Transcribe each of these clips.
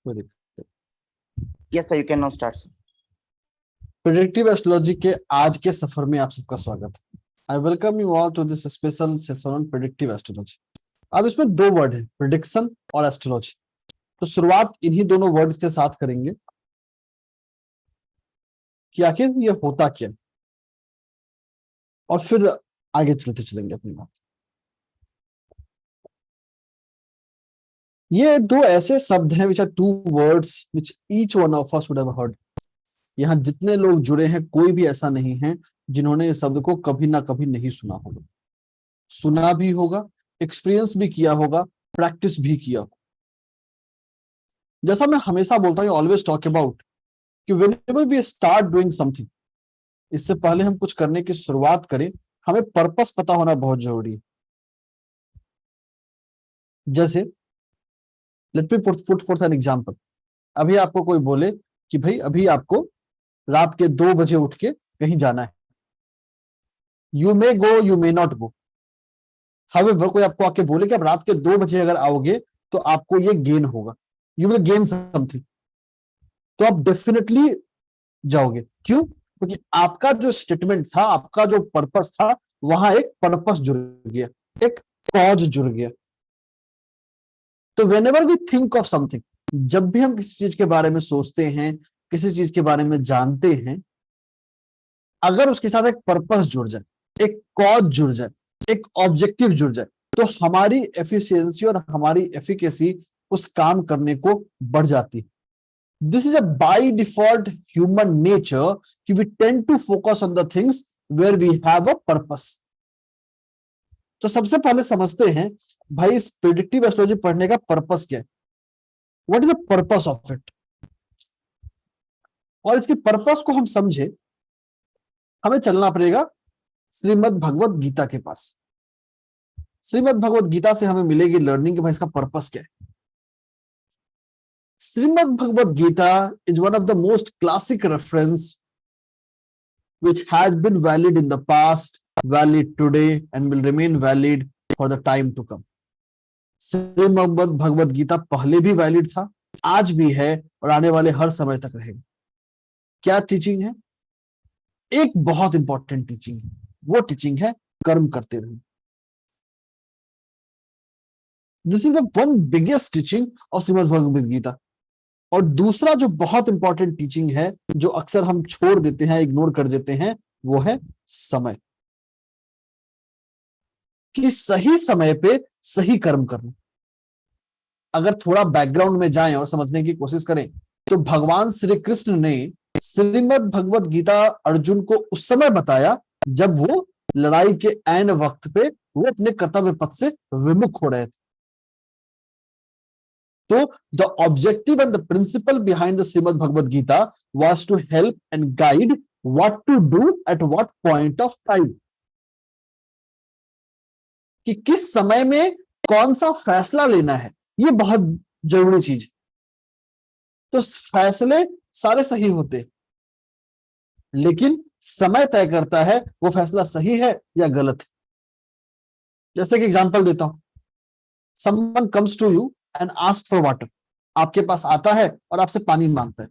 कोई दिक्कत। Yes, sir. You can now start, sir. Predictive astrology के आज के सफर में आप सबका स्वागत है। I welcome you all to this special session on predictive astrology. अब इसमें दो वर्ड है, प्रेडिक्शन और एस्ट्रोलॉजी। तो शुरुआत इन्हीं दोनों वर्ड्स के साथ करेंगे कि आखिर ये होता क्या, और फिर आगे चलते चलेंगे अपनी बात। ये दो ऐसे शब्द हैं, which are two words which each one of us would have heard. यहाँ जितने लोग जुड़े हैं, कोई भी ऐसा नहीं है जिन्होंने इस शब्द को कभी ना कभी नहीं सुना होगा। सुना भी होगा, एक्सपीरियंस भी किया होगा, प्रैक्टिस भी किया होगा। जैसा मैं हमेशा बोलता हूँ, ऑलवेज टॉक अबाउट कि whenever we start doing something, इससे पहले हम कुछ करने की शुरुआत करें, हमें पर्पस पता होना बहुत जरूरी है। जैसे let me put forth an example. अभी आपको कोई बोले कि भाई अभी आपको रात के 2 बजे उठ के कहीं जाना है। You may go, you may not go. However कोई आपको आके बोले कि आप रात के 2 बजे अगर आओगे तो आपको ये गेन होगा, यू विल गेन समथिंग, तो आप डेफिनेटली जाओगे। क्यों? क्योंकि आपका जो स्टेटमेंट था, आपका जो पर्पस था, वहां एक पर्पस जुड़ गया, एक कॉज जुड़ गया। तो whenever we think of something, जब भी हम किसी चीज के बारे में सोचते हैं, किसी चीज के बारे में जानते हैं, अगर उसके साथ एक पर्पस जुड़ जाए, एक कॉज जुड़ जाए, एक ऑब्जेक्टिव जुड़ जाए, तो हमारी एफिशिएंसी और हमारी एफिकेसी उस काम करने को बढ़ जाती है। This is a by default human nature कि we tend to focus on the things where we have a purpose. तो सबसे पहले समझते हैं भाई इस प्रेडिक्टिव एस्ट्रोलॉजी पढ़ने का पर्पस क्या है, what is the purpose of it. और इसके पर्पस को हम समझे, हमें चलना पड़ेगा श्रीमद् भगवत गीता के पास। श्रीमद् भगवत गीता से हमें मिलेगी लर्निंग कि भाई इसका पर्पस क्या है। Shrimad Bhagavad Gita is one of the most classic reference which has been valid in the past, valid today and will remain valid for the time to come. Shrimad Bhagavad Gita पहले भी वैलिड था, आज भी है और आने वाले हर समय तक रहेगा। क्या टीचिंग है? एक बहुत इंपॉर्टेंट टीचिंग है, वो टीचिंग है कर्म करते रहो। This is the one biggest teaching of Shrimad Bhagavad Gita. और दूसरा जो बहुत इंपॉर्टेंट टीचिंग है, जो अक्सर हम छोड़ देते हैं, इग्नोर कर देते हैं, वो है समय। कि सही समय पे सही कर्म करना। अगर थोड़ा बैकग्राउंड में जाएं और समझने की कोशिश करें, तो भगवान श्री कृष्ण ने श्रीमद् भगवत गीता अर्जुन को उस समय बताया जब वो लड़ाई के ऐन वक्त पे वो अपने कर्तव्य पथ से विमुख हो रहे थे। तो the objective and the principle behind the Shrimad Bhagavad Gita was to help and guide what to do at what point of time. कि किस समय में कौन सा फैसला लेना है, ये बहुत जरूरी चीज। तो फैसले सारे सही होते हैं, लेकिन समय तय करता है वो फैसला सही है या गलत है। जैसे कि एग्जांपल देता हूं, someone comes to you and ask for water. आपके पास आता है और आपसे पानी मांगता है,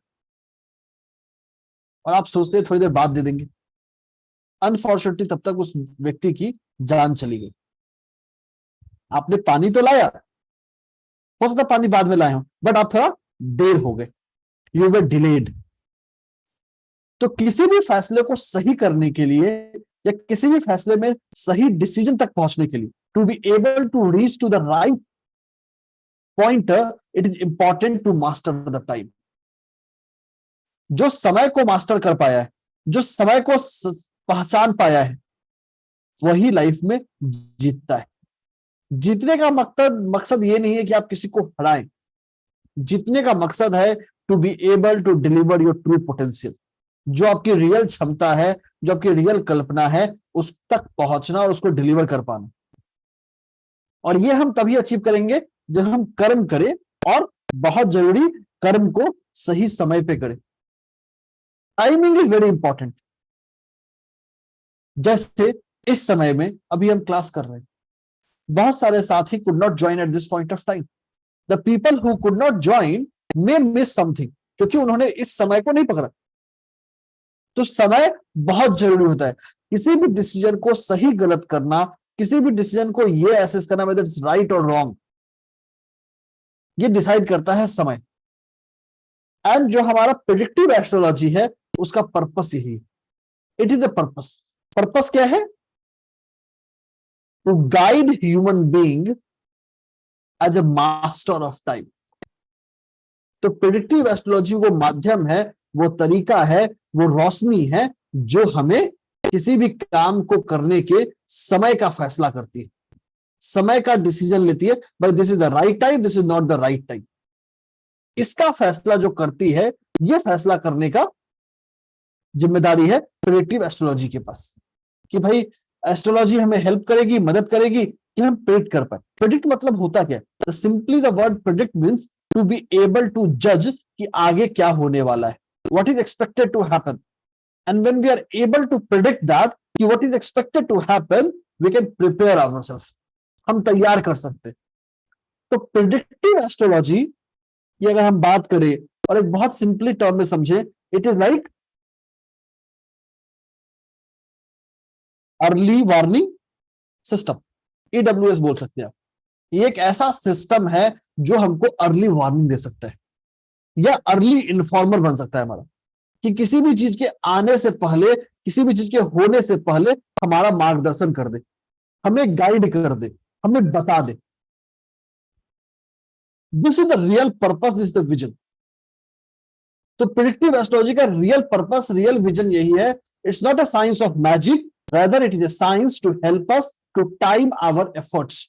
और आप सोचते हैं थोड़ी देर बाद दे देंगे। अनफॉर्चुनेटली तब तक उस व्यक्ति की जान चली गई। आपने पानी तो लाया, हो सकता पानी बाद में लाए हो, बट आप थोड़ा देर हो गए, यू वर डिलेड। तो किसी भी फैसले को सही करने के लिए या किसी भी फैसले में सही डिसीजन तक पहुंचने के लिए, to be able to reach to the right point, it is important to master the time. जो समय को मास्टर कर पाया है, जो समय को पहचान पाया है, वही लाइफ में जीतता है। जीतने का मकसद ये नहीं है कि आप किसी को हराएं। जीतने का मकसद है to be able to deliver your true potential. जो आपकी रियल क्षमता है, जो आपकी रियल कल्पना है, उस तक पहुंचना और उसको डिलीवर कर पाना। और ये हम तभी अचीव करेंगे जब हम कर्म करें, और बहुत जरूरी, कर्म को सही समय पे करें। Timing is very important. जैसे इस समय में अभी हम क्लास कर रहे हैं, बहुत सारे साथी could not join at this point of time. The people who could not join may miss something, क्योंकि उन्होंने इस समय को नहीं पकड़ा। तो समय बहुत जरूरी होता है। किसी भी डिसीजन को सही गलत करना, किसी भी डिसीजन को ये एसेस करना वेदर इट्स राइट और रॉन्ग, ये डिसाइड करता है समय। एंड जो हमारा प्रेडिक्टिव एस्ट्रोलॉजी है उसका पर्पस यही, it is the purpose. Purpose क्या है? To guide human being as a master of time. तो प्रेडिक्टिव एस्ट्रोलॉजी वो माध्यम है, वो तरीका है, वो रोशनी है जो हमें किसी भी काम को करने के समय का फैसला करती है, समय का डिसीजन लेती है, भाई this is the right time, this is not the right time. इसका फैसला जो करती है, यह फैसला करने का जिम्मेदारी है प्रेडिक्टिव एस्ट्रोलॉजी के पास, कि भाई एस्ट्रोलॉजी हमें हेल्प करेगी, मदद करेगी कि हम प्रेडिक्ट कर पाए। प्रेडिक्ट मतलब होता क्या है? Simply the word predict means to be able to जज कि आगे क्या होने वाला है, what is expected to happen. And when we are able to predict that कि what is expected to happen, we can prepare ourself, हम तैयार कर सकते। तो प्रेडिक्टिव एस्ट्रोलॉजी ये अगर हम बात करें और एक बहुत सिंपली टर्म में समझे, it is like early warning system, EWS बोल सकते हैं आप। ये एक ऐसा सिस्टम है जो हमको अर्ली वार्निंग दे सकता है या अर्ली इन्फॉर्मर बन सकता है हमारा, कि किसी भी चीज के आने से पहले, किसी भी चीज के होने से पहले हमारा मार्गदर्शन कर दे, हमें गाइड कर दे, हमें बता दे। This is the real purpose, this is the vision. तो प्रेडिक्टिव एस्ट्रोलॉजी का रियल पर्पस, रियल विजन यही है। It's not a science of magic, rather it is a science to help us to time our efforts,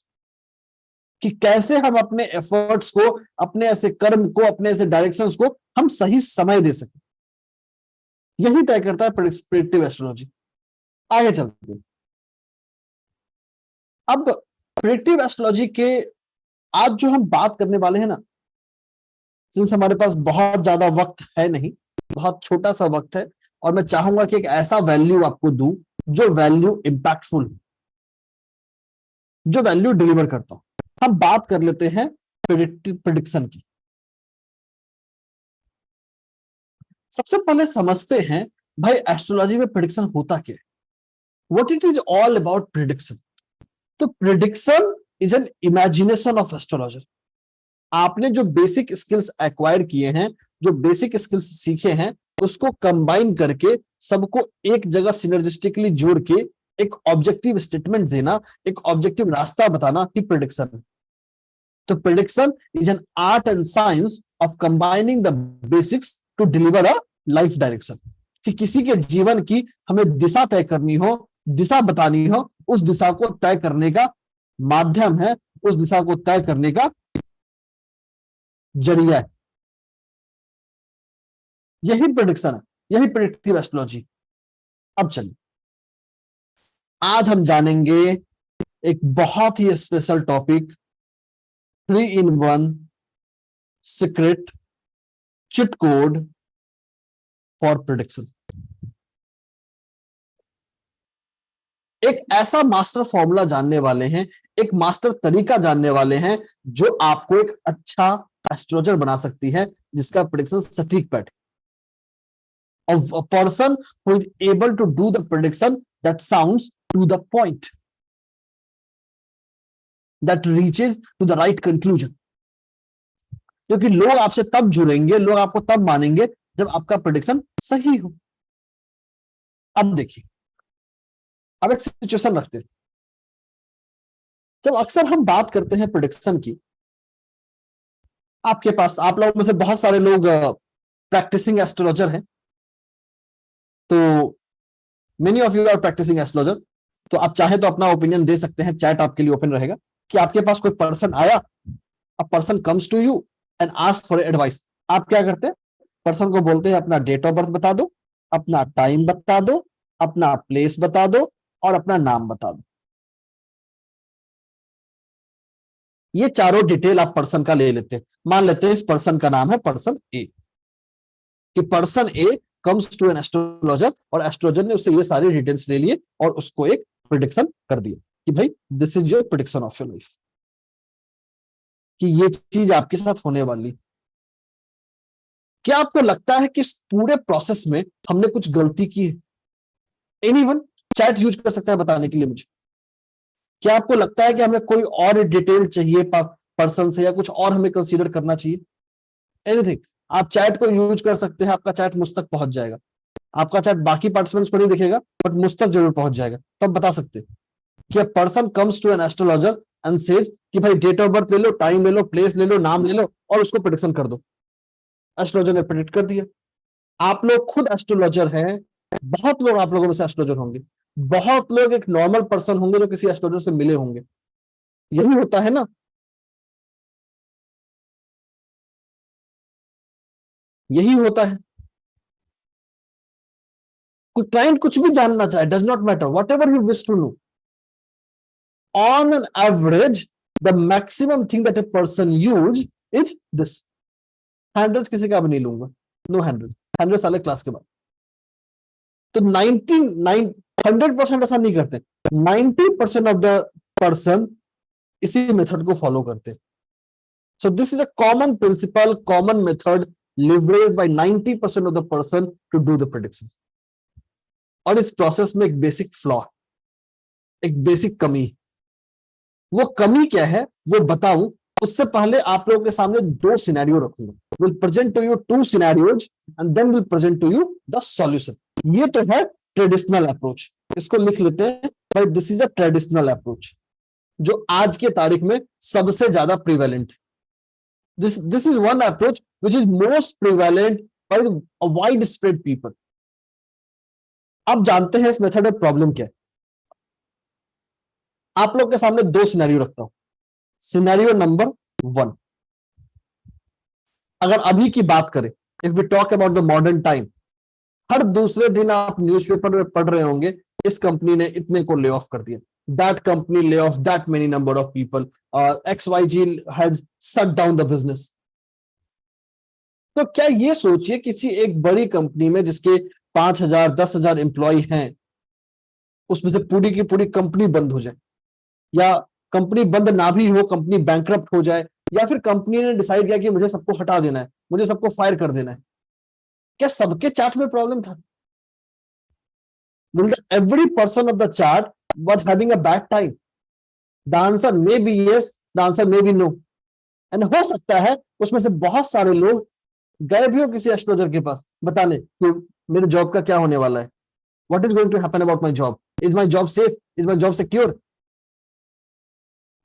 कि कैसे हम अपने efforts को, अपने ऐसे कर्म को, अपने ऐसे डायरेक्शंस को हम सही समय दे सकें। यही तय करता है प्रेडिक्टिव एस्ट्रोलॉजी। आगे चलते हैं। अब प्रेडिक्टिव एस्ट्रोलॉजी के आज जो हम बात करने वाले हैं ना, सिंस हमारे पास बहुत ज्यादा वक्त है नहीं, बहुत छोटा सा वक्त है, और मैं चाहूंगा कि एक ऐसा वैल्यू आपको दूं जो वैल्यू इंपैक्टफुल, जो वैल्यू डिलीवर करता हूं। हम बात कर लेते हैं प्रेडिक्शन की। सबसे पहले समझते हैं भाई एस्ट्रोलॉजी में प्रेडिक्शन होता क्या है, what it is all about prediction. तो prediction is an imagination of astrologer. आपने जो बेसिक स्किल्स एक्वायर किए हैं, जो बेसिक स्किल्स सीखे हैं, उसको कंबाइन करके सबको एक जगह सिनर्जिस्टिकली जोड़ के एक ऑब्जेक्टिव स्टेटमेंट देना, एक ऑब्जेक्टिव रास्ता बताना ही प्रेडिक्शन है। तो prediction is an art and science of combining the basics to deliver a life direction, कि किसी के जीवन की हमें दिशा तय करनी हो, दिशा बतानी हो, उस दिशा को तय करने का माध्यम है, उस दिशा को तय करने का जरिया है। यही प्रेडिक्शन है, यही प्रेडिक्टिव एस्ट्रोलॉजी। अब चलिए आज हम जानेंगे एक बहुत ही special topic, 3-in-1 secret cheat code for prediction. एक ऐसा मास्टर फॉर्मूला जानने वाले हैं, एक मास्टर तरीका जानने वाले हैं जो आपको एक अच्छा एस्ट्रोलॉजर बना सकती है, जिसका प्रेडिक्शन सटीक बैठे। Of a person who is able to do the prediction that sounds to the point, that reaches to the right conclusion. क्योंकि लोग आपसे तब जुड़ेंगे, लोग आपको तब मानेंगे जब आपका प्रेडिक्शन सही हो। अब देखिए, अब एक सिचुएशन रखते हैं। जब अक्सर हम बात करते हैं प्रेडिक्शन की, आपके पास, आप लोगों में से बहुत सारे लोग प्रैक्टिसिंग एस्ट्रोलॉजर हैं, तो many of you are practising astrologer. तो आप चाहे तो अपना ओपिनियन दे सकते हैं, चैट आपके लिए ओपन रहेगा। कि आपके पास कोई पर्सन आया, a person comes to you and ask for advice, आप क्या करते हैं? पर्सन को बोलते हैं अपना डेट ऑफ बर्थ बता दो, अपना टाइम बता दो, अपना प्लेस बता दो और अपना नाम बता दो। ये चारों डिटेल आप पर्सन का ले लेते हैं। मान लेते हैं इस पर्सन का नाम है पर्सन ए, कि person A comes to an astrologer और एस्ट्रोलॉजर ने उससे ये सारी डिटेल्स ले लिए और उसको एक प्रेडिक्शन कर दिया कि भाई this is your prediction of your life, कि ये चीज आपके साथ होने वाली। क्या आपको लगता है कि इस पूरे प्रोसेस में हमने कुछ गलती की है? एनीवन चैट यूज कर सकता है बताने के लिए मुझे। क्या आपको लगता है कि हमें कोई और डिटेल चाहिए पर्सन से, या कुछ और हमें कंसीडर करना चाहिए? एनीथिंग। आप चैट को यूज कर सकते हैं, आपका चैट मुझ तक पहुंच जाएगा। आपका चैट बाकी पार्टिसिपेंट्स को नहीं दिखेगा, बट मुझ तक जरूर पहुंच जाएगा। तो आप बता सकते हैं कि a person comes to an astrologer and says कि भाई डेट ऑफ बर्थ ले लो, टाइम ले लो, प्लेस ले लो, नाम ले लो, और उसको प्रेडिक्शन कर दो। एस्ट्रोलॉजर ने प्रेडिक्ट कर दिया। आप लोग खुद एस्ट्रोलॉजर हैं, बहुत लोग आप लोगों में से एस्ट्रोलॉजर होंगे, बहुत लोग एक नॉर्मल पर्सन होंगे जो किसी एस्ट्रोलॉजर से मिले होंगे। यही होता है ना, यही होता है। कोई क्लाइंट कुछ भी जानना चाहे, does not matter, whatever you wish to know, on an average the maximum thing that a person use is this. Hundred किसी का भी नहीं लूंगा, नो हैंड्रेड, हैंड्रेड साले क्लास के बाद। तो 99 100% ऐसा नहीं करते, 90% ऑफ द पर्सन इसी मेथड को फॉलो करते। So this is a common principle, common method leveraged by 90% of the person to do the prediction. और इस प्रोसेस में एक बेसिक फ्लॉ, एक बेसिक कमी। वो कमी क्या है वो बताऊं, उससे पहले आप लोगों के सामने दो सिनेरियो रखूंगा। Will present to you two scenarios and then will present to you the solution. ये तो है ट्रेडिशनल अप्रोच, इसको लिख लेते हैं भाई, this is a traditional approach जो आज के तारीख में सबसे ज्यादा प्रिवेलेंट है। This is one approach which is most prevalent by a wide spread people. अब जानते हैं इस मेथड में प्रॉब्लम क्या है। आप लोग के सामने दो सिनेरियो रखता हूं। सिनेरियो नंबर 1, अगर अभी की बात करें, if we talk about the modern time, हर दूसरे दिन आप न्यूज़पेपर में पढ़ रहे होंगे इस कंपनी ने इतने को ले ऑफ कर दिया, that company lay off that many number of people, XYZ has shut down the business. तो क्या ये सोचिए किसी एक बड़ी कंपनी में जिसके 5,000 10,000 एम्प्लॉय हैं, उसमें से पूरी की पूरी कंपनी बंद हो जाए, या कंपनी बंद ना भी हो, कंपनी बैंकरप्ट हो जाए, या फिर कंपनी ने डिसाइड किया कि मुझे सबको हटा देना है, मुझे सबको फायर कर देना है, क्या सबके चार्ट में प्रॉब्लम था? Will every person of the chart was having a bad time? The answer may be yes, the answer may be no. And हो सकता है उसमें से बहुत सारे लोग गए भी हो किसी एस्ट्रोलॉजर के पास बताने कि मेरे जॉब का क्या होने वाला है, what is going to happen about my job, is my job safe, is my job secure?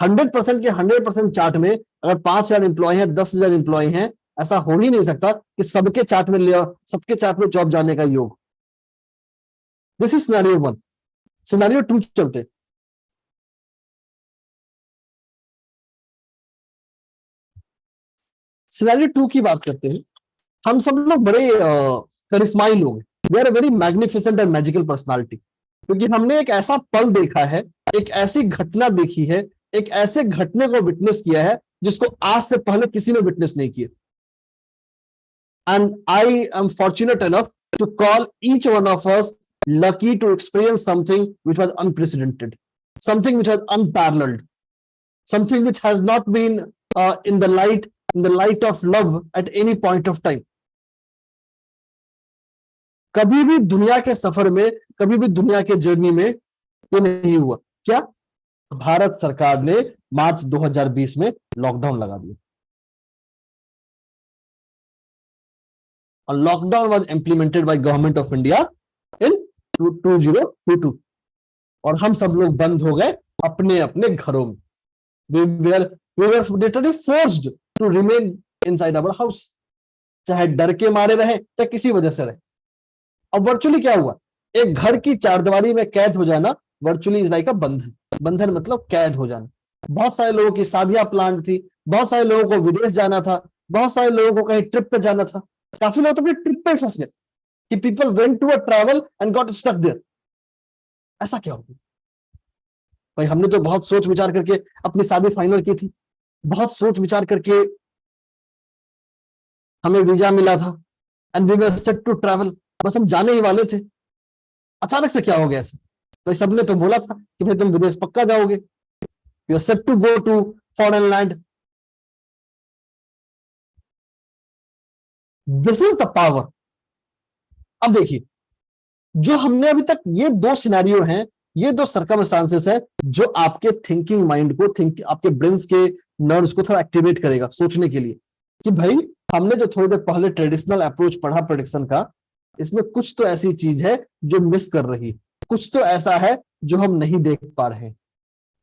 100% के 100% चार्ट में अगर 5,000 एम्प्लॉय हैं, 10,000 एम्प्लॉय हैं, ऐसा हो ही नहीं सकता कि सबके चार्ट में सबके चार्ट में जॉब जाने का योग। This is scenario 1। सिनेरियो 2 चलते। सिनेरियो 2 की बात करते हैं। हम सब लोग बड़े करिश्माई लोग हैं, we are a very magnificent and magical personality, क्योंकि हमने एक ऐसा पल देखा है, एक ऐसी घटना देखी है, एक ऐसे घटने को विटनेस किया है जिसको आज से पहले किसी ने विटनेस नहीं किया। And I am fortunate enough to call each one of us lucky to experience something which was unprecedented, something which was unparalleled, something which has not been in the light of love at any point of time. कभी भी दुनिया के सफर में, कभी भी दुनिया के जर्नी में ये नहीं हुआ। क्या? भारत सरकार ने मार्च 2020 में लॉकडाउन लगा दिया, और lockdown was implemented by government of India in 2022, और हम सब लोग बंद हो गए अपने अपने घरों में। we were literally forced to remain inside our house, चाहे डर के मारे रहे, चाहे किसी वजह से रहे। अब वर्चुअली क्या हुआ, एक घर की चारदीवारी में कैद हो जाना वर्चुअली इज लाइक अ बंधन। बंधन मतलब कैद हो जाना। बहुत सारे लोगों की शादियां प्लान थी, बहुत सारे लोगों को विदेश जाना था, बहुत सारे लोगों को कहीं ट्रिप पे जाना था, काफी लोग तो अपने ट्रिप पे फंस गए कि people went to a travel and got stuck there. ऐसा क्या होगा भाई? हमने तो बहुत सोच विचार करके अपनी शादी फाइनल की थी, बहुत सोच विचार करके हमें वीजा मिला था, and we were set to travel, बस हम जाने ही वाले थे, अचानक से क्या हो गया ऐसे? भाई सबने तो बोला था कि भाई तुम विदेश पक्का जाओगे, you are set to go to foreign land. This is the power. अब देखिए, जो हमने अभी तक ये दो सिनेरियो हैं, ये दो सर्कमस्टांसेस है जो आपके थिंकिंग माइंड को, आपके ब्रेन्स के नर्व्स को थोड़ा एक्टिवेट करेगा सोचने के लिए कि भाई हमने जो थोड़ी देर पहले ट्रेडिशनल अप्रोच पढ़ा प्रेडिक्शन का, इसमें कुछ तो ऐसी चीज है जो मिस कर रही, कुछ तो ऐसा है जो हम नहीं देख पा रहे,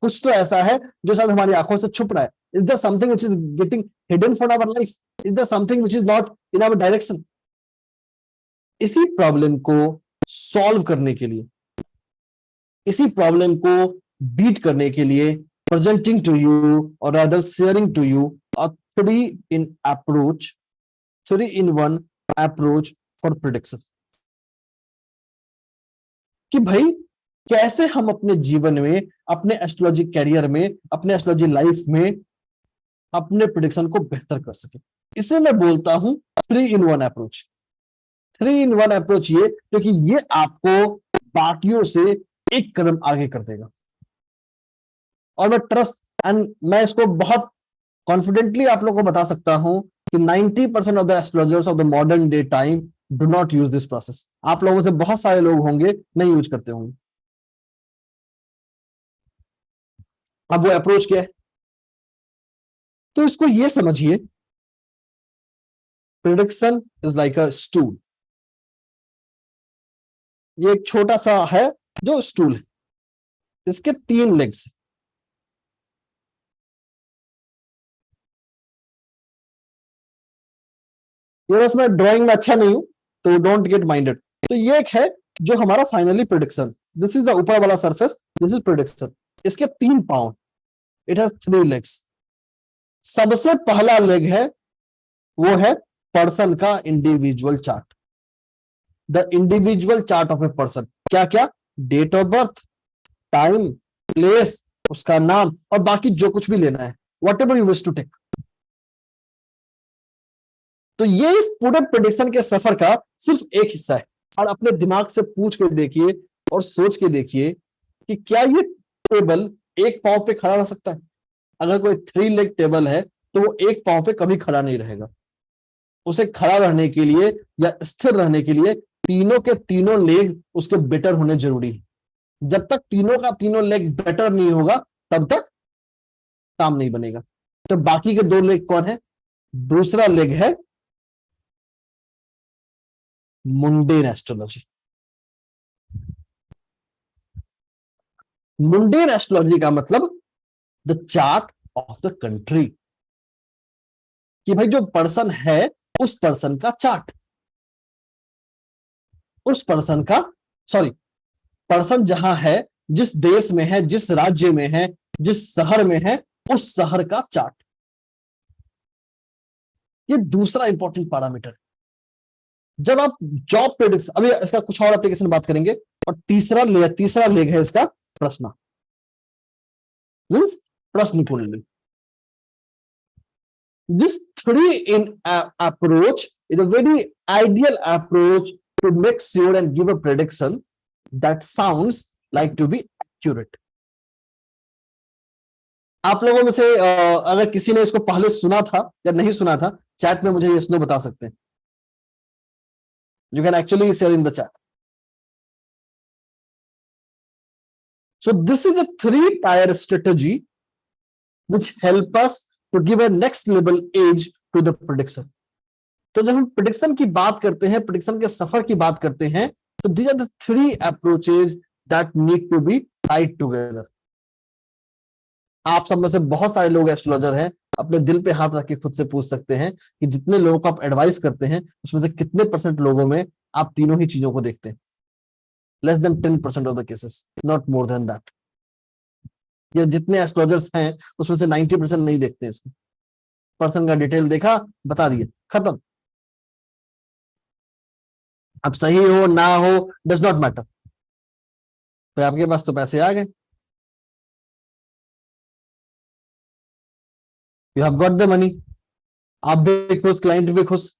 कुछ तो ऐसा है जो शायद हमारी आंखों से छुप रहा है। Is there something which is getting hidden from our life? Is there something which is not in our direction? इसी प्रॉब्लम को सॉल्व करने के लिए, इसी प्रॉब्लम को बीट करने के लिए, प्रेजेंटिंग टू यू और other sharing to you a 3-in-1 approach for prediction. कि भाई कैसे हम अपने जीवन में, अपने एस्ट्रोलॉजी कैरियर में, अपने एस्ट्रोलॉजी लाइफ में अपने प्रेडिक्शन को बेहतर कर सके। इसे मैं बोलता हूं 3-in-1 अप्रोच। 3-in-1 अप्रोच ये, क्योंकि ये आपको बाकियों से एक कदम आगे कर देगा। और मैं ट्रस्ट एंड मैं इसको बहुत कॉन्फिडेंटली आप लोगों को बता सकता हूं कि 90% of the astrologers of the modern day time do not use this process. आप लोगों से बहुत सारे लोग होंगे नहीं यूज करते होंगे। अब वो अप्रोच क्या है? तो इसको ये समझिए, prediction is like a stool. ये एक छोटा सा है जो स्टूल है, इसके 3 लेग्स। ये बस मैं ड्राइंग में अच्छा नहीं हूं तो डोंट गेट माइंडेड। तो ये एक है जो हमारा finally prediction, this is the ऊपर वाला सरफेस, दिस इज प्रेडिक्शन। इसके 3 पांव, इट हैज 3 लेग्स। सबसे पहला लेग है, वो है पर्सन का individual chart, the individual chart of a person. क्या क्या? Date of birth, time, place, उसका नाम और बाकी जो कुछ भी लेना है, whatever you wish to take. तो ये इस पूरे प्रेडिक्शन के सफर का सिर्फ एक हिस्सा है। और अपने दिमाग से पूछ के देखिए और सोच के देखिए कि क्या ये टेबल एक पांव पे खड़ा रह सकता है? अगर कोई 3 लेग टेबल है तो वो एक पांव पे कभी खड़ा नहीं रहेगा। उसे खड़ा रहने के लिए या स्थिर रहने के लिए तीनों के तीनों लेग उसके बेटर होने जरूरी है। जब तक तीनों का तीनों लेग बेटर नहीं होगा तब तक काम नहीं बनेगा। तो बाकी के 2 लेग कौन है? दूसरा लेग है मुंडेन एस्ट्रोलॉजी। मुंडेन एस्ट्रोलॉजी का मतलब the chart of the country, कि भाई जो पर्सन है उस पर्सन का चार्ट, उस पर्सन का, सॉरी, पर्सन जहां है, जिस देश में है, जिस राज्य में है, जिस शहर में है, उस शहर का चार्ट। ये दूसरा इंपॉर्टेंट पैरामीटर। जब आप जॉब प्रेडिक्शन, अभी इसका कुछ और एप्लीकेशन बात करेंगे। और तीसरा लेग है इसका प्रश्न, मीन्स प्रश्न कुंडली। This 3-in approach is a very ideal approach to make sure and give a prediction that sounds like to be accurate. आप लोगों में से अगर किसी ने इसको पहले सुना था या नहीं सुना था, चैट में मुझे ये बता सकते हैं। You can actually share in the chat. So this is a 3-tier strategy which help us to give a next level edge to the prediction. तो जब हम प्रेडिक्शन की बात करते हैं, प्रेडिक्शन के सफर की बात करते हैं, तो these are the 3 approaches that need to be tied together. आप सब में से बहुत सारे लोग एस्ट्रोलॉजर हैं, अपने दिल पे हाथ रख के खुद से पूछ सकते हैं कि जितने लोगों को आप एडवाइस करते हैं उसमें से कितने % लोगों में आप तीनों ही चीजों को देखते हैं? Less than 10% of the cases, not more than that. ये जितने एस्ट्रोलॉजर्स हैं उसमें से 90% नहीं देखते हैं इसको। पर्सन का डिटेल देखा, बता दिया, खत्म। अब सही हो ना हो डज नॉट मैटर, तो आपके पास तो पैसे आ गए, you have got the money, आप भी खुश, क्लाइंट भी खुश।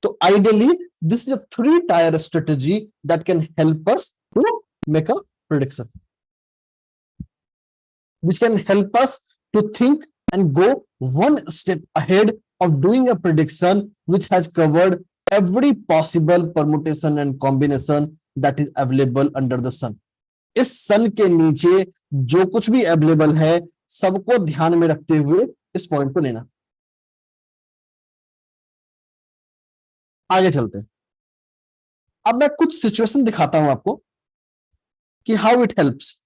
तो ideally this is a 3-tier strategy that can help us to make a prediction, which can help us to think and go one step ahead of doing a prediction which has covered every possible permutation and combination that is available under the sun. इस सन के नीचे जो कुछ भी available है सबको ध्यान में रखते हुए इस पॉइंट को लेना। आगे चलते हैं। अब मैं कुछ सिचुएशन दिखाता हूं आपको कि how it helps.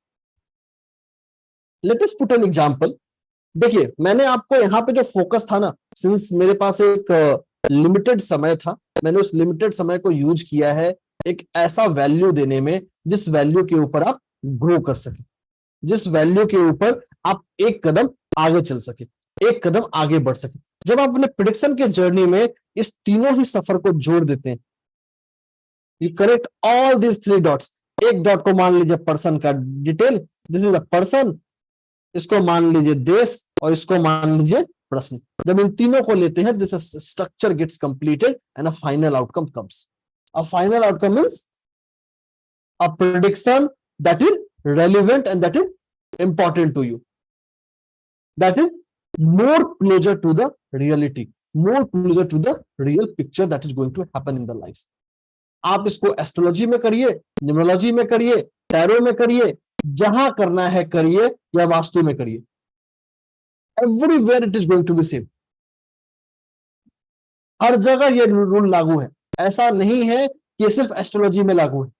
Let us put an example. देखिए मैंने आपको यहां पे जो फोकस था ना, सिंस मेरे पास एक लिमिटेड समय था, मैंने उस लिमिटेड समय को यूज किया है एक ऐसा वैल्यू देने में जिस वैल्यू के ऊपर आप ग्रो कर सके, जिस वैल्यू के ऊपर आप एक कदम आगे चल सके, एक कदम आगे बढ़ सके। जब आप अपने प्रिडिक्शन के जर्नी में इस तीनों ही सफर को जोड़ देते हैं, you connect all this three dots. एक डॉट को मान लीजिए पर्सन का detail, this is a person, इसको मान लीजिए देश, और इसको मान लीजिए प्रश्न। जब इन तीनों को लेते हैं, this structure gets completed and a final outcome comes. A final outcome means a prediction that is relevant and that is important to you, that is more closer to the reality, more closer to the real picture that is going to happen in the life. आप इसको astrology में करिए, numerology में करिए, tarot में करिए, जहां करना है करिए, या वास्तु में करिए, everywhere it is going to be same. हर जगह ये रूल लागू है, ऐसा नहीं है कि सिर्फ एस्ट्रोलॉजी में लागू है।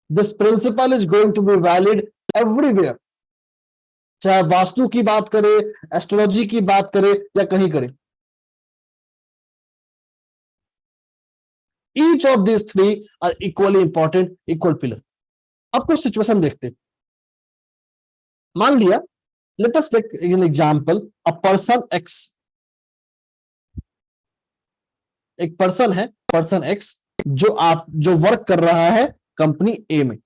This principle is going to be valid everywhere. चाहे वास्तु की बात करें, एस्ट्रोलॉजी की बात करें, या कहीं करें। Each of these three are equally important, equal pillar. अब कुछ सिचुएशन देखते हैं। मान लिया, let us take an example, a person X, एक पर्सन है, पर्सन X, जो वर्क कर रहा है कंपनी ए में,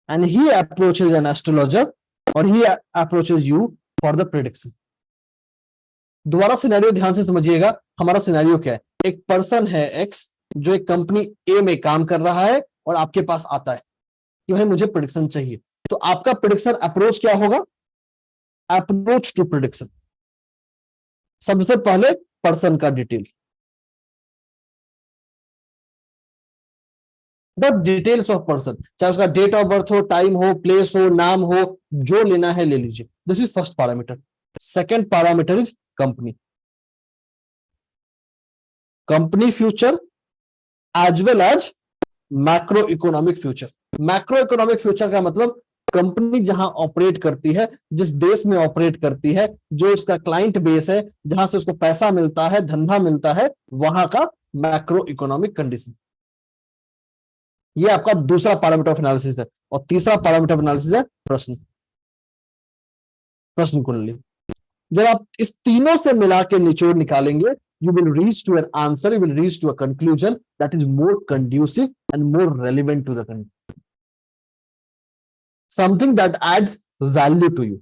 and he approaches an astrologer और he approaches you for the prediction. दोबारा सिनेरियो ध्यान से समझिएगा, हमारा सिनेरियो क्या है। एक पर्सन है एक्स जो एक कंपनी ए में काम कर रहा है और आपके पास आता है कि भाई मुझे प्रेडिक्शन चाहिए। तो आपका प्रेडिक्शन अप्रोच क्या होगा? अप्रोच टू प्रेडिक्शन, सबसे पहले पर्सन का detail, the details of person, चाहे उसका डेट ऑफ बर्थ हो, टाइम हो, प्लेस हो, नाम हो, जो लेना है ले लीजिए। This is first parameter. Second parameter is company, company future as well as macro economic future. Macro economic future का मतलब कंपनी जहां ऑपरेट करती है, जिस देश में ऑपरेट करती है, जो उसका क्लाइंट बेस है, जहां से उसको पैसा मिलता है, धंधा मिलता है, वहां का मैक्रो इकोनॉमिक कंडीशन। ये आपका दूसरा पैरामीटर ऑफ एनालिसिस है। और तीसरा पैरामीटर ऑफ एनालिसिस है प्रश्न, प्रश्न कुंडली। जब आप इस तीनों से मिला के निचोड़ निकालेंगे, you will reach to an answer, you will reach to a conclusion that is more conducive and more relevant to the content. Something that adds value to you,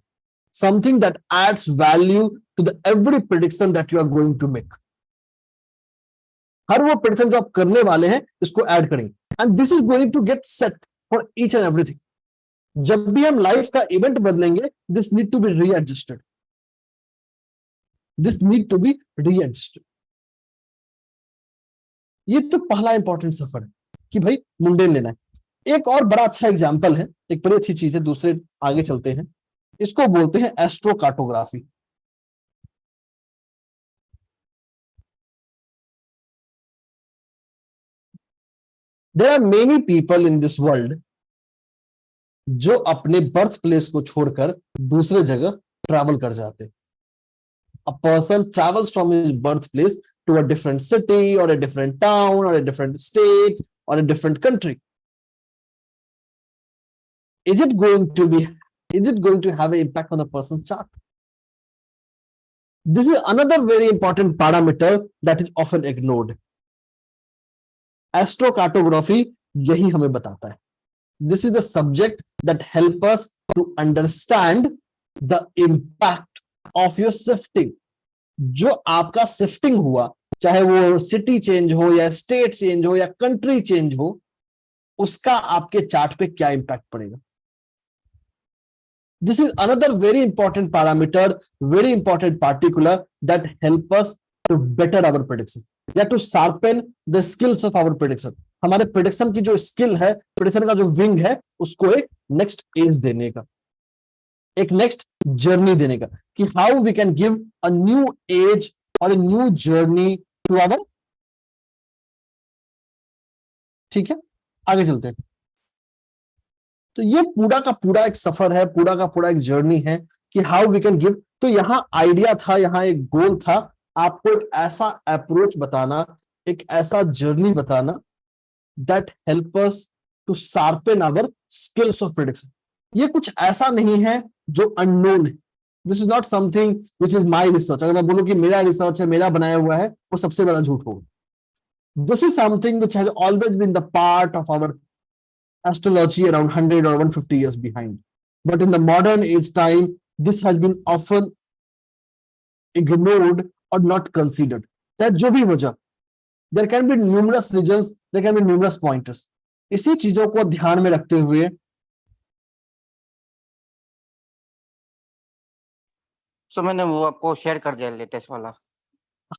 something that adds value to the every prediction that you are going to make. हर वो prediction जो आप करने वाले हैं इसको add करेंगे, and this is going to get set for each and everything. जब भी हम लाइफ का इवेंट बदलेंगे, this need to be readjusted. This need to be readjusted. ये तो पहला इंपॉर्टेंट सफर है कि भाई मुंडेन लेना है। एक और बड़ा अच्छा एग्जांपल है, एक बड़ी अच्छी चीज है, दूसरे आगे चलते हैं। इसको बोलते हैं astrocartography. There are many people in this world जो अपने बर्थ प्लेस को छोड़कर दूसरे जगह ट्रैवल कर जाते हैं। A person travels from his birthplace to a different city or a different town or a different state or a different country. Is it going to have an impact on the person's chart? This is another very important parameter that is often ignored. Astrocartography यही हमें बताता है। This is the subject that help us to understand the impact of your shifting. जो आपका shifting हुआ, चाहे वो city change हो या स्टेट चेंज हो या कंट्री चेंज हो, उसका आपके चार्ट पे क्या इंपैक्ट पड़ेगा। This is another very important parameter, very important particular that help us to better our prediction या to sharpen the skills of our prediction. हमारे प्रेडिक्शन की जो स्किल है, प्रेडिक्शन का जो विंग है, उसको एक नेक्स्ट एज देने का, एक नेक्स्ट जर्नी देने का, कि how we can give a new age और न्यू जर्नी टू आवर। ठीक है, आगे चलते हैं। तो ये पूरा का पूरा एक सफर है, पूरा का पूरा एक जर्नी है कि हाउ वी कैन गिव। तो यहां आइडिया था, यहां एक गोल था, आपको एक ऐसा अप्रोच बताना, एक ऐसा जर्नी बताना that help us to sharpen our skills of prediction. ये कुछ ऐसा नहीं है जो अननोन है। This is not something which is my research. अगर मैं बोलूं कि मेरा रिसर्च है, मेरा बनाया हुआ है, वो सबसे बड़ा झूठ होगा। This is something which has always been the part of our astrology around 100 or 150 years behind. But in the modern age time, this has been often ignored or not considered. That जो भी वजह, there can be numerous reasons, there can be numerous pointers. इसी चीजों को ध्यान में रखते हुए सो मैंने वो आपको शेयर कर दिया लेटेस्ट वाला।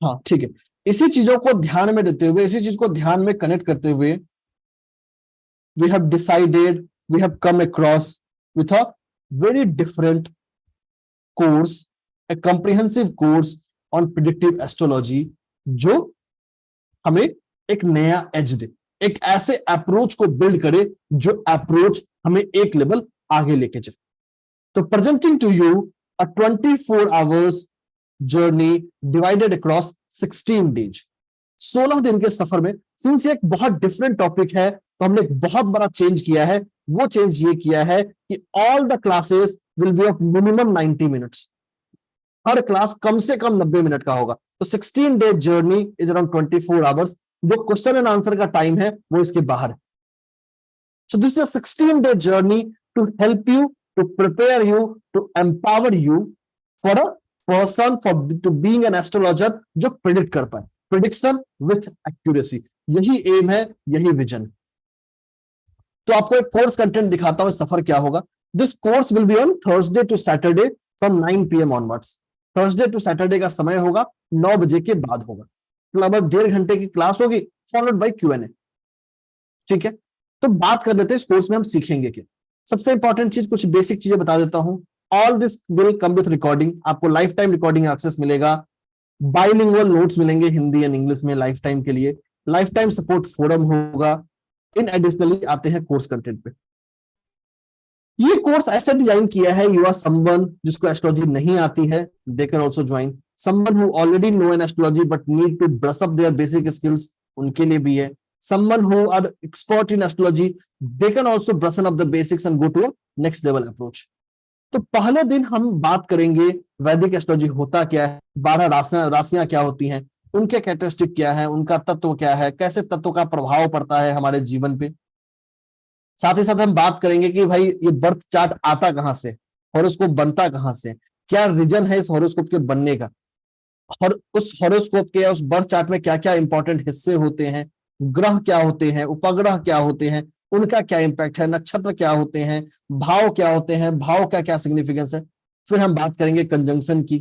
हाँ ठीक है, इसी चीजों को ध्यान में देते हुए, इसी चीज को ध्यान में कनेक्ट करते हुए, we have decided, we have come across with a very different course, a comprehensive course on predictive astrology, जो हमें एक नया एज दे, एक ऐसे अप्रोच को बिल्ड करे जो अप्रोच हमें एक लेवल आगे लेके चले। तो presenting to you a 24 hours journey divided across 16 days, 16 दिन के सफर में। सिंस ये एक बहुत डिफरेंट टॉपिक है, तो हमने एक बहुत बड़ा चेंज किया है। वो चेंज ये किया है कि all the classes will be of minimum 90 minutes. हर क्लास कम से कम 90 मिनट का होगा। तो 16 day journey is around 24 hours. जो क्वेश्चन एंड आंसर का टाइम है वो इसके बाहर है। So this is 16 day journey to help you, to prepare you, to empower you for a person, for to being an astrologer जो predict कर पाए, प्रिडिक्शन विथ एक्यूरेसी। यही एम है, यही विजन है। तो आपको एक कोर्स कंटेंट दिखाता हूं, सफर क्या होगा। This course will be on Thursday to Saturday from 9 PM onwards. Thursday to Saturday का समय होगा, 9 बजे के बाद होगा। लगभग 1.5 घंटे की क्लास होगी, फॉलोड बाय Q&A। ठीक है, तो बात कर लेते हैं इस कोर्स में हम सीखेंगे क्या। सबसे इंपॉर्टेंट चीज, कुछ बेसिक चीजें बता देता हूं। All this will come with recording, आपको लाइफ टाइम रिकॉर्डिंग एक्सेस मिलेगा। बाइलिंगुअल नोट्स मिलेंगे हिंदी एंड इंग्लिश में लाइफ टाइम के लिए। लाइफ टाइम सपोर्ट फोरम होगा। इन एडिशनली आते हैं कोर्स कंटेंट पे। ये कोर्स ऐसा डिजाइन किया है, यू आर समवन जिसको एस्ट्रोलॉजी नहीं आती है, they can also join. Someone who already know an astrology but need to brush up their basic skills, उनके लिए भी है। Someone who are expert in astrology, they can also brush up the basics and go to a next level approach. तो पहले दिन हम बात करेंगे वैदिक एस्ट्रोलॉजी होता क्या है, 12 राशियां क्या होती हैं, उनके कैरेक्टरिस्टिक क्या है, उनका तत्व क्या है, कैसे तत्व का प्रभाव पड़ता है हमारे जीवन पे। साथ ही साथ हम बात करेंगे कि भाई ये बर्थ चार्ट आता कहां से, हॉरोस्कोप बनता कहां से, क्या रीजन है इस हॉरोस्कोप के बनने का, और उस हॉरोस्कोप के या उस बर्थ चार्ट में क्या क्या इंपॉर्टेंट हिस्से होते हैं, ग्रह क्या होते हैं, उपग्रह क्या होते हैं, उनका क्या इंपैक्ट है, नक्षत्र क्या होते हैं, भाव क्या होते हैं, भाव का क्या सिग्निफिकेंस है। फिर हम बात करेंगे कंजंक्शन की,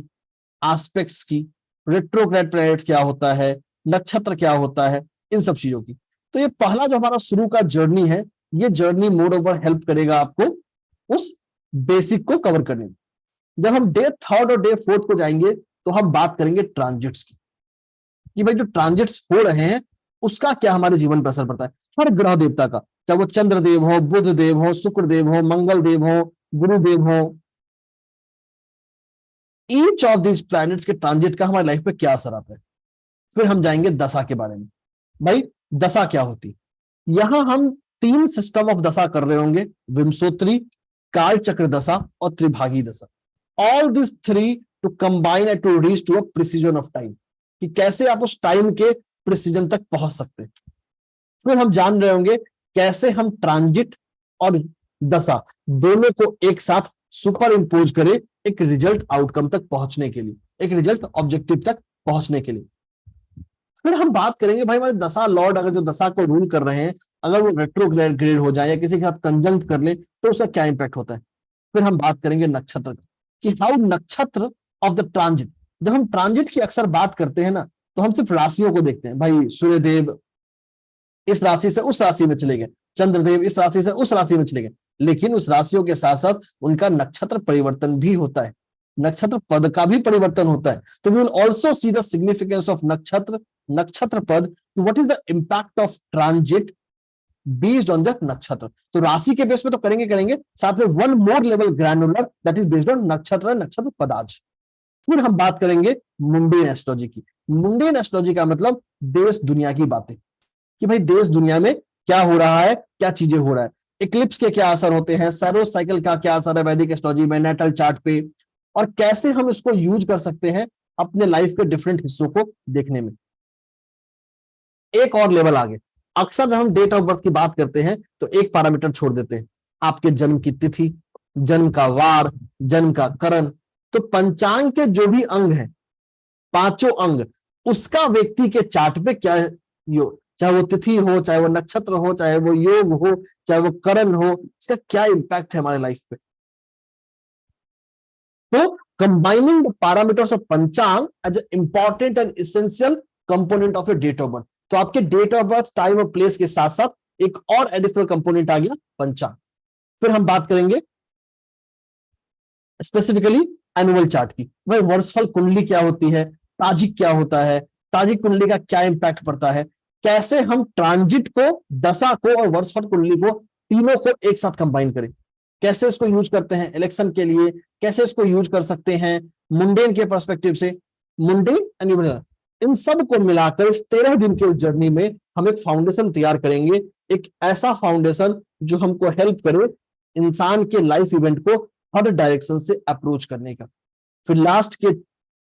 एस्पेक्ट्स की, रेट्रोग्रेड प्लैनेट्स क्या होता है, नक्षत्र क्या होता है, इन सब चीजों की। तो ये पहला जो हमारा शुरू का जर्नी है, ये जर्नी मोर ओवर हेल्प करेगा आपको उस बेसिक को कवर करने में। जब हम डे 3rd और डे 4th को जाएंगे तो हम बात करेंगे ट्रांजिट्स की, कि भाई जो ट्रांजिट्स हो रहे हैं उसका क्या हमारे जीवन पर असर पड़ता है। हर ग्रह देवता का, चाहे वो चंद्रदेव हो, बुध देव हो, शुक्र देव हो, मंगल देव हो, गुरुदेव हो, ईच ऑफ दिस प्लैनेट्स के ट्रांजिट का हमारी लाइफ पे क्या असर आता है। फिर हम जाएंगे दशा के बारे में। भाई दशा क्या होती, यहां हम 3 सिस्टम ऑफ दशा कर रहे होंगे, विंशोत्तरी, काल चक्र दशा और त्रिभागी दशा। All this 3 to combine and to reach to a precision of time, कि कैसे आप उस टाइम के प्रिसीजन तक पहुंच सकते हैं। फिर हम जान रहे होंगे कैसे हम ट्रांजिट और दशा दोनों को एक साथ सुपर इंपोज करें एक रिजल्ट आउटकम तक पहुंचने के लिए, एक रिजल्ट ऑब्जेक्टिव तक पहुंचने के लिए। फिर हम बात करेंगे भाई हमारे दशा लॉर्ड अगर जो दशा को रूल कर रहे हैं, अगर वो रेट्रोग्रेड हो जाए या किसी के साथ कंजंक्ट कर ले तो उसका क्या इंपैक्ट होता है। फिर हम बात करेंगे नक्षत्र का, कि हाउ नक्षत्र ऑफ द ट्रांजिट। जब हम ट्रांजिट की अक्सर बात करते हैं ना, तो हम सिर्फ राशियों को देखते हैं, भाई सूर्यदेव इस राशि से उस राशि में चले गए, चंद्रदेव इस राशि से उस राशि में चले गए, लेकिन उस राशियों के साथ साथ उनका नक्षत्र परिवर्तन भी होता है, नक्षत्र पद का भी परिवर्तन होता है। तो we will also see the significance of nakshatra, nakshatra pada, what is the impact of transit based on the nakshatra. तो राशि के बेस पे तो करेंगे, साथ में one more level granular that is based on नक्षत्र, नक्षत्र पदाज। फिर हम बात करेंगे मुंडेन एस्ट्रोलॉजी की। मुंडेन एस्ट्रोलॉजी का मतलब देश दुनिया की बातें, कि भाई देश दुनिया में क्या हो रहा है, क्या चीजें हो रहा है, इक्लिप्स के क्या असर होते हैं, सैरोज साइकिल का क्या असर है वैदिक एस्ट्रोलॉजी में, नेटल चार्ट पे, और कैसे हम इसको यूज कर सकते हैं अपने लाइफ के डिफरेंट हिस्सों को देखने में। एक और लेवल आगे, अक्सर जब हम डेट ऑफ बर्थ की बात करते हैं तो एक पैरामीटर छोड़ देते हैं, आपके जन्म की तिथि, जन्म का वार, जन्म का करण। तो पंचांग के जो भी अंग हैं, पांचों अंग, उसका व्यक्ति के चार्ट पे क्या योग, चाहे वो तिथि हो, चाहे वो नक्षत्र हो, चाहे वो योग हो, चाहे वो करण हो, इसका क्या इंपैक्ट है हमारे लाइफ पे। तो combining the parameters of panchang as a important and essential component of a date of birth. तो आपके डेट ऑफ बर्थ, टाइम और प्लेस के साथ साथ एक और एडिशनल कंपोनेंट आ गया पंचांग। फिर हम बात करेंगे स्पेसिफिकली एनुअल चार्ट की, भाई वर्षफल कुंडली क्या होती है, ताजिक क्या होता है, ताजिक कुंडली का क्या इंपैक्ट पड़ता है, कैसे हम ट्रांजिट को, दशा को और वर्षफल कुंडली को, तीनों को एक साथ कंबाइन करें, कैसे इसको यूज करते हैं इलेक्शन के लिए, कैसे इसको यूज कर सकते हैं मुंडेन के पर्सपेक्टिव से, मुंडेन एंड इन सब को मिलाकर इस 13 दिन के जर्नी में हम एक फाउंडेशन तैयार करेंगे, एक ऐसा फाउंडेशन जो हमको हेल्प करे इंसान के लाइफ इवेंट को हर डायरेक्शन से अप्रोच करने का। फिर लास्ट के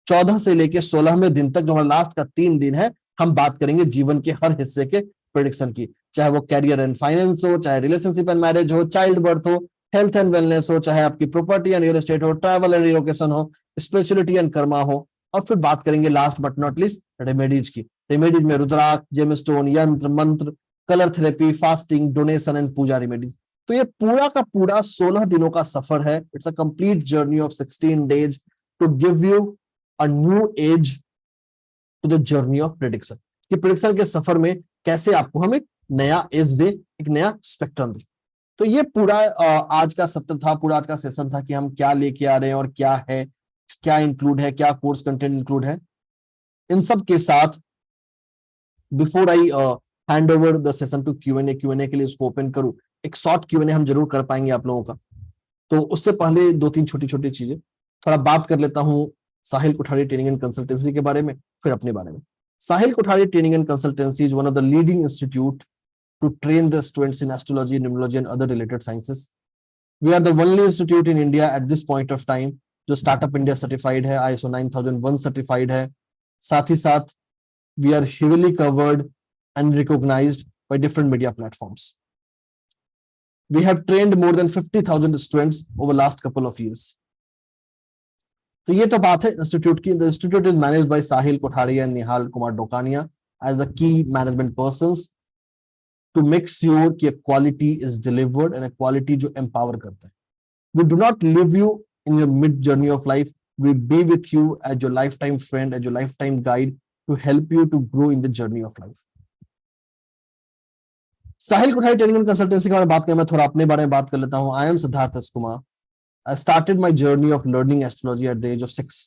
14 से लेके 16वें दिन तक, जो हमारा लास्ट का 3 दिन है, हम बात करेंगे जीवन के हर हिस्से के प्रेडिक्शन की, चाहे वो कैरियर एंड फाइनेंस हो, चाहे रिलेशनशिप एंड मैरिज हो, चाइल्ड बर्थ हो, हेल्थ एंड वेलनेस हो, चाहे आपकी प्रॉपर्टी एंड रियल एस्टेट हो, ट्रैवल एंड रिलोकेशन हो, स्पिरिचुअलिटी एंड कर्मा हो। और फिर बात करेंगे last but not least remedies की। रेमेडीज में रुद्राक्ष, जेमस्टोन, यंत्र मंत्र, colour therapy, fasting, donation and puja remedies. तो ये पूरा का पूरा 16 दिनों का सफर है। It's a complete journey of 16 days to give you a new age to the journey of prediction. कि प्रेडिक्शन के सफर में कैसे आपको हम एक नया एज दे, एक नया स्पेक्ट्रम दे। तो ये पूरा आज का सत्र था, पूरा आज का सेशन था कि हम क्या लेके आ रहे हैं और क्या है, क्या इंक्लूड है, क्या कोर्स कंटेंट इंक्लूड है। इन सब के साथ before I hand over the session to Q and A के लिए उसको ओपन करूं, एक शॉर्ट क्यूएनए हम जरूर कर पाएंगे आप लोगों का। तो उससे पहले 2-3 छोटी छोटी चीजें थोड़ा बात कर लेता हूं Sahil Kothari training and consultancy के बारे में, फिर अपने बारे में। Sahil Kothari training and consultancy is one of the leading institute to train the students in astrology, numerology and other related sciences. We are the only institute in India at this point of time जो startup India certified है, ISO 9001 certified है। साथ ही साथ we are heavily covered and recognized by different media platforms. We have trained more than 50,000 students over last couple of years. तो ये तो बात है इंस्टीट्यूट की। The institute is managed by Sahil Kothari and Nihal Kumar Dokania as the key management persons to make sure कि quality is delivered and a quality जो empower करता है। We do not leave you in your mid journey of life. We be with you as your lifetime friend, as your lifetime guide to help you to grow in the journey of life. Sahil Kothari training and consultancy के बारे में बात करें, मैं थोड़ा अपने बारे में बात कर लेता हूँ। I am Siddharth S. Kumar. I started my journey of learning astrology at the age of 6.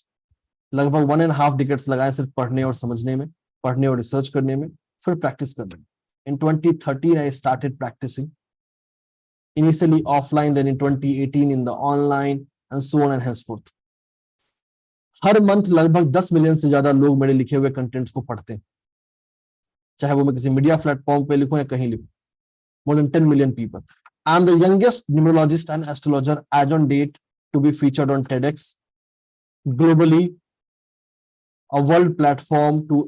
लगभग 1.5 decades लगाए सिर्फ पढ़ने और समझने में, पढ़ने और रिसर्च करने में, फिर प्रैक्टिस करने में। In 2013, I started practicing. Initially offline, then in 2018 in the online, and so on and henceforth. Her month लगभग 10 मिलियन से ज्यादा लोग मेरे लिखे हुए कंटेंट्स को पढ़ते हैं, चाहे वो मैं किसी मीडिया प्लेटफॉर्म पे लिखूं या कहीं लिखूं। More than 10 million people. I am the youngest numerologist and astrologer as on date to be featured on TEDx globally, a world platform to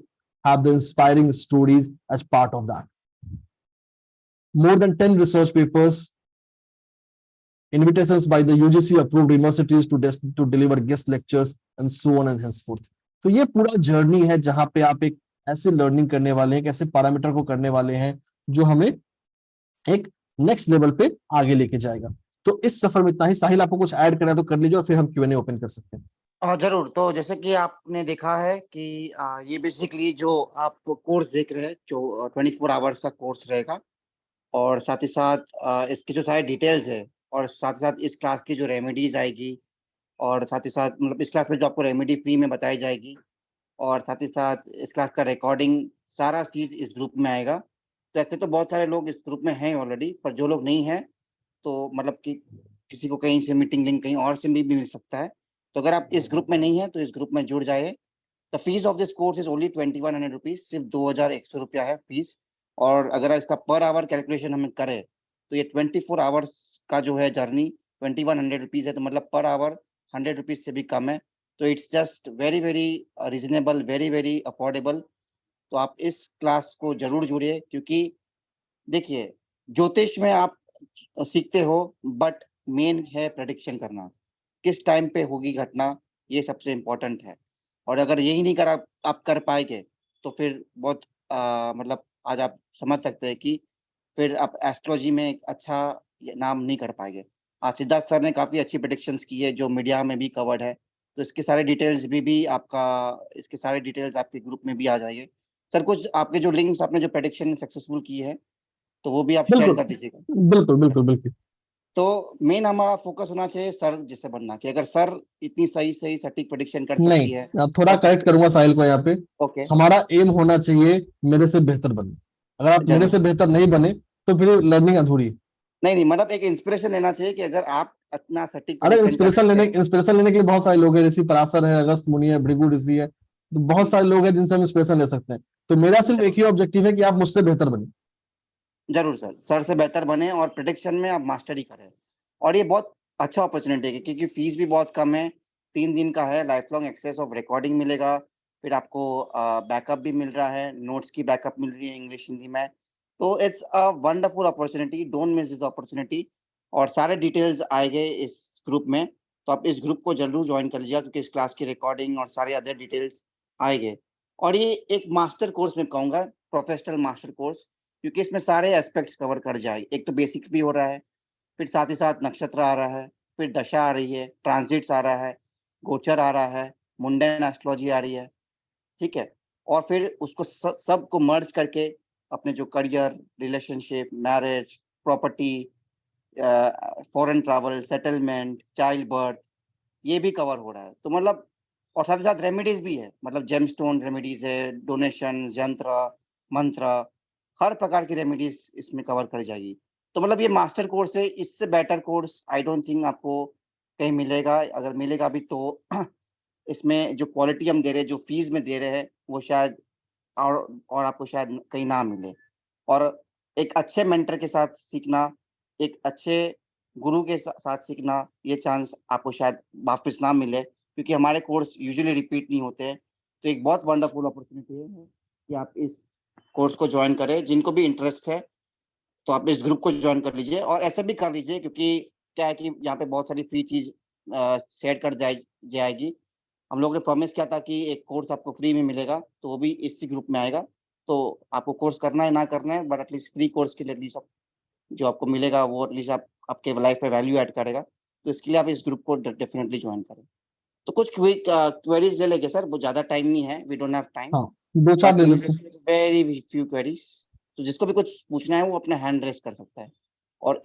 have the inspiring stories as part of that. More than 10 research papers, invitations by the UGC approved universities to deliver guest lectures and so on and henceforth. तो ये पूरा journey है जहां पे आप एक ऐसे learning करने वाले हैं, ऐसे पैरामीटर को करने वाले हैं जो हमें एक नेक्स्ट लेवल पे आगे लेके जाएगा। तो इस सफर में इतना ही। साहिल आपको कुछ ऐड करना है तो कर लीजिए और फिर हम क्यूएनए ओपन कर सकते हैं। जरूर। तो जैसे कि आपने देखा है कि ये बेसिकली जो आप कोर्स देख रहे हैं जो 24 आवर्स का कोर्स रहेगा, और साथ ही साथ इसकी जो सारी डिटेल्स है, और साथ ही साथ इस क्लास की जो रेमेडीज आएगी, और साथ ही साथ मतलब इस क्लास में जो आपको रेमेडी फ्री में बताई जाएगी, और साथ ही साथ इस क्लास का रिकॉर्डिंग, सारा चीज इस ग्रुप में आएगा। तो ऐसे तो बहुत सारे लोग इस ग्रुप में हैं ऑलरेडी, पर जो लोग नहीं हैं तो मतलब कि किसी को कहीं से मीटिंग लिंक कहीं और से भी मिल सकता है। तो अगर आप इस ग्रुप में नहीं हैं तो इस ग्रुप में जुड़ जाइए। The fees of this course is only 2100 rupees, सिर्फ 2100 रुपया है फीस। और अगर इसका पर आवर कैलकुलेशन हम करें तो ये 24 आवर्स का जो है जर्नी 2100 रुपीज है, तो मतलब पर आवर 100 रुपीज से भी कम है। तो it's just very very reasonable, very very affordable. तो आप इस क्लास को जरूर जुड़िए, क्योंकि देखिए, ज्योतिष में आप सीखते हो, बट मेन है प्रेडिक्शन करना, किस टाइम पे होगी घटना, ये सबसे इम्पोर्टेंट है। और अगर यही नहीं कर आप कर पाएंगे तो फिर बहुत मतलब आज आप समझ सकते हैं कि फिर आप एस्ट्रोलॉजी में एक अच्छा नाम नहीं कर पाएंगे। आज सिद्धार्थ सर ने काफी अच्छी प्रेडिक्शंस की है जो मीडिया में भी कवर्ड है। तो इसके सारे डिटेल्स भी आपका, इसके सारे डिटेल्स आपके ग्रुप में भी आ जाएंगे। सर, कुछ आपके जो लिंक्स, आपने जो प्रेडिक्शन सक्सेसफुल की है, तो वो भी आप शेयर बिल्कुल कर दीजिएगा। बिल्कुल बिल्कुल बिल्कुल। तो मेन हमारा फोकस होना चाहिए सर जैसे बनना, कि अगर सर इतनी सही सही सटीक प्रेडिक्शन कर नहीं, सकती है मैं थोड़ा तो करेक्ट करूंगा साहिल को यहाँ पे। ओके। हमारा एम होना चाहिए मेरे से बेहतर बने। अगर आप मेरे जरूर से सर। बेहतर नहीं बने तो फिर लर्निंग अधूरी है। नहीं नहीं, मतलब एक इंस्पिरेशन लेना चाहिए कि अगर आप इतना सटीक अरे प्रेडिक्शन कर सकते हैं। इंस्पिरेशन लेने के लिए बहुत सारे लोग हैं। ऋषि पराशर है, अगस्त मुनि है, भृगु ऋषि है, तो बहुत जी। सारे लोग हैं जिनसे हम इंस्पिरेशन ले सकते हैं। तो मेरा सिर्फ एक जरूर ही ऑब्जेक्टिव है कि आप मुझसे बेहतर बने। जरूर सर, सर से बेहतर बने और प्रिडिक्शन में आप मास्टरी करें। और ये बहुत अच्छा अपॉर्चुनिटी है क्योंकि फीस भी बहुत कम है। 3 दिन का है, life long axis of recording मिलेगा। फिर आपको बैकअप भी मिल रहा है, नोट्स की बैकअप मिल रही है इंग्लिश हिंदी में। तो it's a wonderful opportunity, don't miss this opportunity. और सारे डिटेल्स आएंगे इस ग्रुप में। तो आप इस ग्रुप को जरूर ज्वाइन कर लीजिएगा, क्योंकि इस क्लास की रिकॉर्डिंग और सारे अदर डिटेल्स आएंगे। और ये एक मास्टर कोर्स में कहूँगा, प्रोफेशनल मास्टर कोर्स, क्योंकि इसमें सारे एस्पेक्ट्स कवर कर जाए। एक तो बेसिक भी हो रहा है, फिर साथ ही साथ नक्षत्र आ रहा है, फिर दशा आ रही है, ट्रांजिट्स आ रहा है, गोचर आ रहा है, मुंडन एस्ट्रोलॉजी आ रही है, ठीक है? और फिर उसको सबको मर्ज करके अपने जो career, relationship, marriage, property, foreign travel, settlement, child birth, ये भी कवर हो रहा है। तो मतलब, और साथ ही साथ रेमेडीज भी है, मतलब जेमस्टोन रेमेडीज है, डोनेशन, यंत्र, मंत्र, हर प्रकार की रेमेडीज इसमें कवर कर जाएगी। तो मतलब ये मास्टर कोर्स है, इससे better course I don't think आपको कहीं मिलेगा। अगर मिलेगा भी तो इसमें जो क्वालिटी हम दे रहे हैं, जो फीस में दे रहे हैं, वो शायद और आपको शायद कहीं ना मिले। और एक अच्छे मेंटर के साथ सीखना, एक अच्छे गुरु के साथ सीखना, ये चांस आपको शायद वापस ना मिले, क्योंकि हमारे कोर्स यूजुअली रिपीट नहीं होते हैं। तो एक बहुत वंडरफुल अपॉर्चुनिटी है कि आप इस कोर्स को ज्वाइन करें। जिनको भी इंटरेस्ट है तो आप इस ग्रुप को ज्वाइन कर लीजिए, और ऐसे भी कर लीजिए, क्योंकि क्या है कि यहाँ पे बहुत सारी फ्री चीज शेयर कर जाएगी। हम लोग ने प्रॉमिस किया था कि एक कोर्स आपको फ्री में मिलेगा, तो वो भी इसी ग्रुप में आएगा। तो आपको कोर्स करना है ना करना है, बट एटलीस्ट फ्री कोर्स के लिए एटलीस्ट जो आपको मिलेगा वो एटलीस्ट आपके लाइफ में वैल्यू ऐड करेगा। तो इसके लिए आप इस ग्रुप को डेफिनेटली ज्वाइन करें। तो कुछ क्वेरीज ले लेंगे सर, वो ज़्यादा टाइम नहीं है, वी डोंट हैव टाइम, हाँ, दो चार बट ले लेते हैं। Very few queries. तो जिसको भी कुछ पूछना है वो अपना हैंड रेस कर सकता है। और